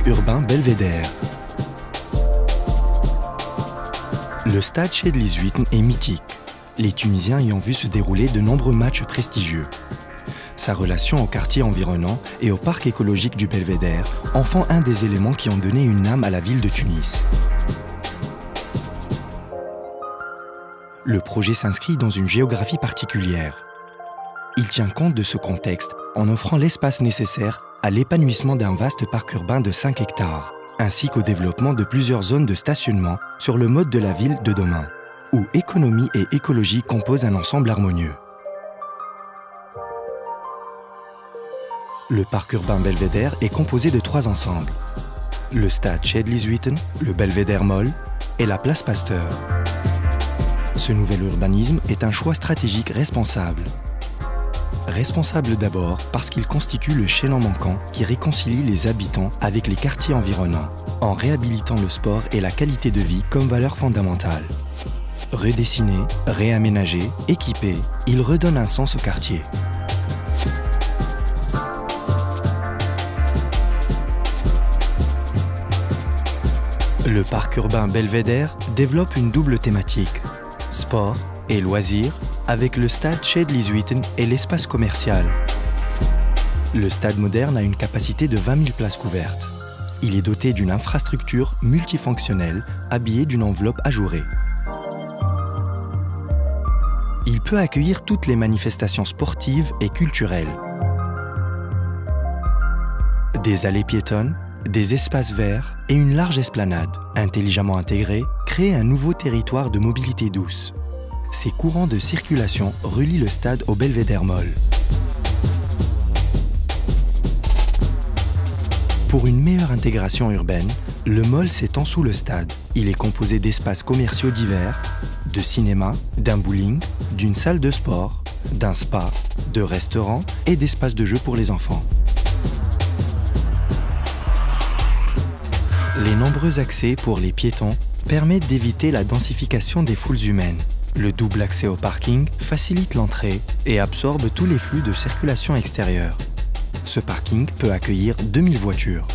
parc urbain Belvédère. Le stade Chedli-Zouitne est mythique, les Tunisiens y ont vu se dérouler de nombreux matchs prestigieux. Sa relation au quartier environnant et au parc écologique du Belvédère en font un des éléments qui ont donné une âme à la ville de Tunis. Le projet s'inscrit dans une géographie particulière. Il tient compte de ce contexte en offrant l'espace nécessaire à l'épanouissement d'un vaste parc urbain de 5 hectares, ainsi qu'au développement de plusieurs zones de stationnement sur le mode de la ville de demain, où économie et écologie composent un ensemble harmonieux. Le parc urbain Belvédère est composé de 3 ensembles. Le stade Chedli-Zouitne, le Belvédère Mall et la place Pasteur. Ce nouvel urbanisme est un choix stratégique responsable. Responsable d'abord parce qu'il constitue le chaînon manquant qui réconcilie les habitants avec les quartiers environnants, en réhabilitant le sport et la qualité de vie comme valeur fondamentale. Redessiné, réaménagé, équipé, il redonne un sens au quartier. Le parc urbain Belvédère développe une double thématique, sport et loisirs, avec le stade Chedli-Zouitne et l'espace commercial. Le stade moderne a une capacité de 20 000 places couvertes. Il est doté d'une infrastructure multifonctionnelle habillée d'une enveloppe ajourée. Il peut accueillir toutes les manifestations sportives et culturelles. Des allées piétonnes, des espaces verts et une large esplanade, intelligemment intégrée, créent un nouveau territoire de mobilité douce. Ces courants de circulation relient le stade au Belvédère Mall. Pour une meilleure intégration urbaine, le mall s'étend sous le stade. Il est composé d'espaces commerciaux divers, de cinéma, d'un bowling, d'une salle de sport, d'un spa, de restaurants et d'espaces de jeux pour les enfants. Les nombreux accès pour les piétons permettent d'éviter la densification des foules humaines. Le double accès au parking facilite l'entrée et absorbe tous les flux de circulation extérieure. Ce parking peut accueillir 2000 voitures.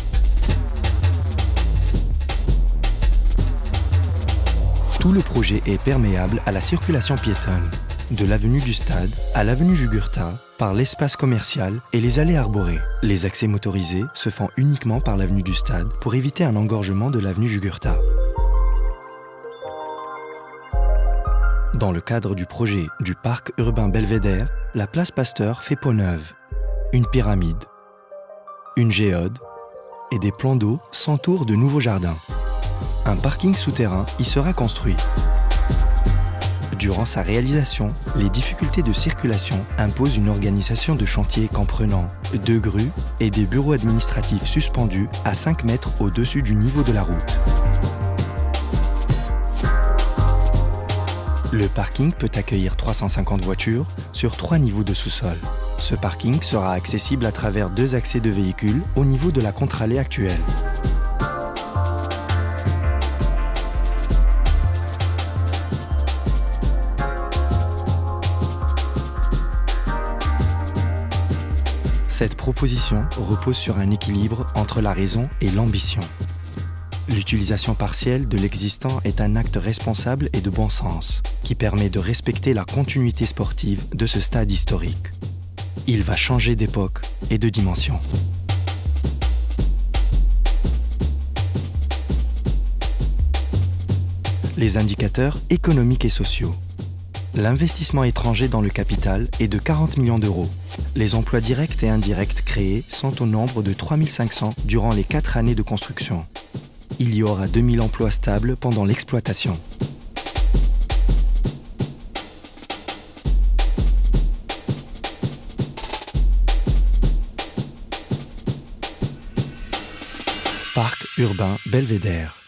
Tout le projet est perméable à la circulation piétonne, de l'avenue du Stade à l'avenue Jugurtha, par l'espace commercial et les allées arborées. Les accès motorisés se font uniquement par l'avenue du Stade pour éviter un engorgement de l'avenue Jugurtha. Dans le cadre du projet du parc urbain Belvédère, la place Pasteur fait peau neuve. Une pyramide, une géode et des plans d'eau s'entourent de nouveaux jardins. Un parking souterrain y sera construit. Durant sa réalisation, les difficultés de circulation imposent une organisation de chantier comprenant 2 grues et des bureaux administratifs suspendus à 5 mètres au-dessus du niveau de la route. Le parking peut accueillir 350 voitures sur 3 niveaux de sous-sol. Ce parking sera accessible à travers 2 accès de véhicules au niveau de la contre-allée actuelle. Cette proposition repose sur un équilibre entre la raison et l'ambition. L'utilisation partielle de l'existant est un acte responsable et de bon sens, qui permet de respecter la continuité sportive de ce stade historique. Il va changer d'époque et de dimension. Les indicateurs économiques et sociaux. L'investissement étranger dans le capital est de 40 millions d'euros. Les emplois directs et indirects créés sont au nombre de 3500 durant les 4 années de construction. Il y aura 2000 emplois stables pendant l'exploitation. Parc urbain Belvédère.